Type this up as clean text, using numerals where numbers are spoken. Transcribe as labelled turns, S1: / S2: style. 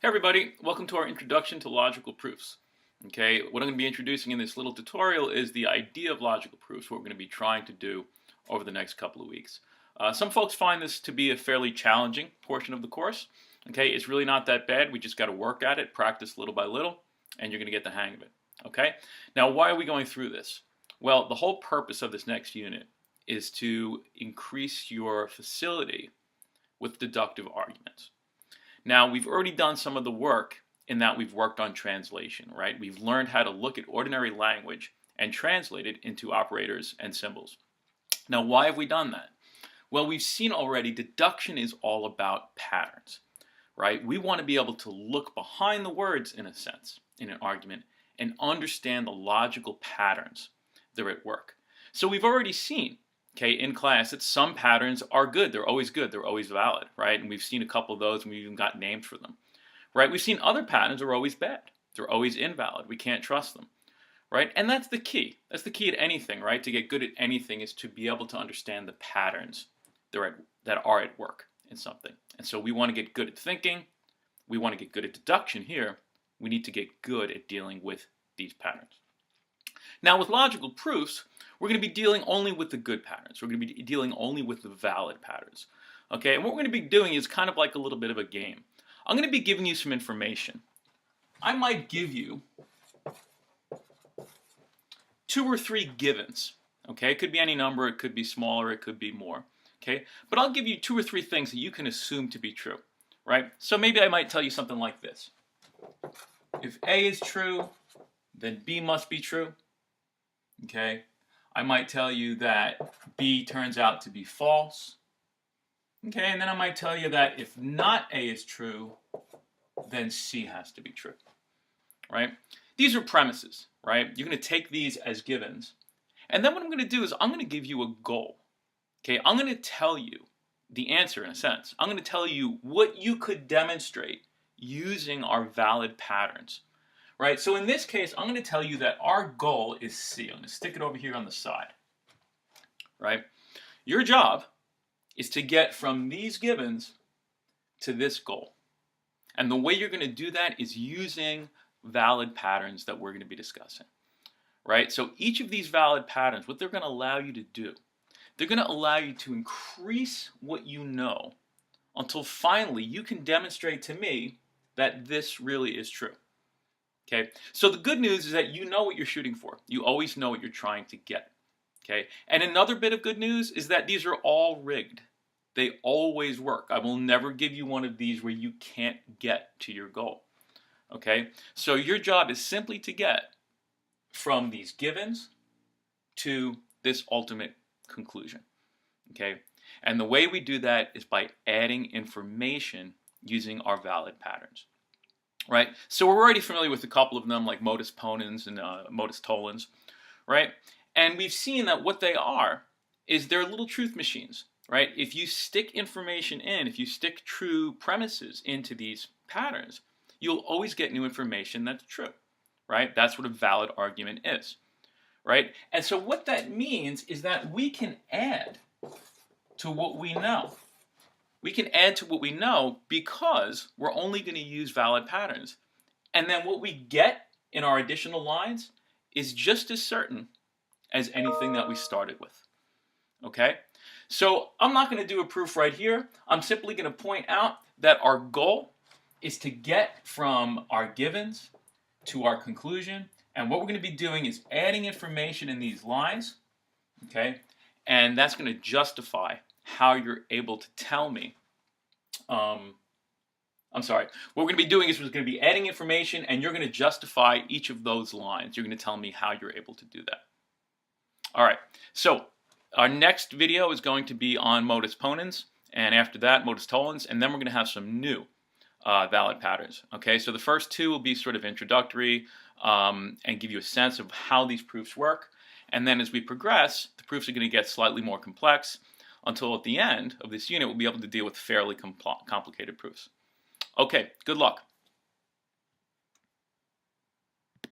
S1: Hey everybody, welcome to our introduction to logical proofs. Okay, what I'm going to be introducing in this little tutorial is the idea of logical proofs, what we're going to be trying to do over the next couple of weeks. Some folks find this to be a fairly challenging portion of the course. Okay, it's really not that bad, we just got to work at it, practice little by little, and you're going to get the hang of it. Okay, now why are we going through this? Well, the whole purpose of this next unit is to increase your facility with deductive arguments. Now, we've already done some of the work in that we've worked on translation, right? We've learned how to look at ordinary language and translate it into operators and symbols. Now, why have we done that? Well, we've seen already deduction is all about patterns, right? We want to be able to look behind the words, in a sense, in an argument, and understand the logical patterns that are at work. So we've already seen, okay, in class, that some patterns are good. They're always good. They're always valid, right? And we've seen a couple of those, and we've even got names for them, right? We've seen other patterns are always bad. They're always invalid. We can't trust them, right? And that's the key. That's the key at anything, right? To get good at anything is to be able to understand the patterns that are at work in something. And so we want to get good at thinking. We want to get good at deduction here. We need to get good at dealing with these patterns. Now, with logical proofs, we're going to be dealing only with the good patterns. We're going to be dealing only with the valid patterns. Okay, and what we're going to be doing is kind of like a little bit of a game. I'm going to be giving you some information. I might give you 2 or 3 givens. Okay, it could be any number, it could be smaller, it could be more. Okay, but I'll give you 2 or 3 things that you can assume to be true, right? So maybe I might tell you something like this. If A is true, then B must be true. Okay, I might tell you that B turns out to be false. Okay, and then I might tell you that if not A is true, then C has to be true, right? These are premises, right? You're going to take these as givens. And then what I'm going to do is I'm going to give you a goal. Okay, I'm going to tell you the answer in a sense. I'm going to tell you what you could demonstrate using our valid patterns. Right, so in this case, I'm going to tell you that our goal is C. I'm going to stick it over here on the side. Right, your job is to get from these givens to this goal. And the way you're going to do that is using valid patterns that we're going to be discussing. Right, so each of these valid patterns, what they're going to allow you to do, they're going to allow you to increase what you know until finally you can demonstrate to me that this really is true. Okay, so the good news is that you know what you're shooting for. You always know what you're trying to get. Okay, and another bit of good news is that these are all rigged. They always work. I will never give you one of these where you can't get to your goal. Okay, so your job is simply to get from these givens to this ultimate conclusion. Okay, and the way we do that is by adding information using our valid patterns. Right, so we're already familiar with a couple of them like modus ponens and modus tollens, right? And we've seen that what they are is they're little truth machines, right? If you stick information in, if you stick true premises into these patterns, you'll always get new information that's true, right? That's what a valid argument is, right? And so what that means is that we can add to what we know. We can add to what we know because we're only going to use valid patterns. And then what we get in our additional lines is just as certain as anything that we started with. Okay? So I'm not going to do a proof right here. I'm simply going to point out that our goal is to get from our givens to our conclusion. And what we're going to be doing is adding information in these lines. Okay? And that's going to justify how you're able to tell me. I'm sorry. What we're going to be doing is we're going to be adding information, and you're going to justify each of those lines. You're going to tell me how you're able to do that. All right. So our next video is going to be on modus ponens, and after that, modus tollens, and then we're going to have some new valid patterns. Okay. So the first 2 will be sort of introductory and give you a sense of how these proofs work. And then as we progress, the proofs are going to get slightly more complex until at the end of this unit, we'll be able to deal with fairly complicated proofs. Okay, good luck.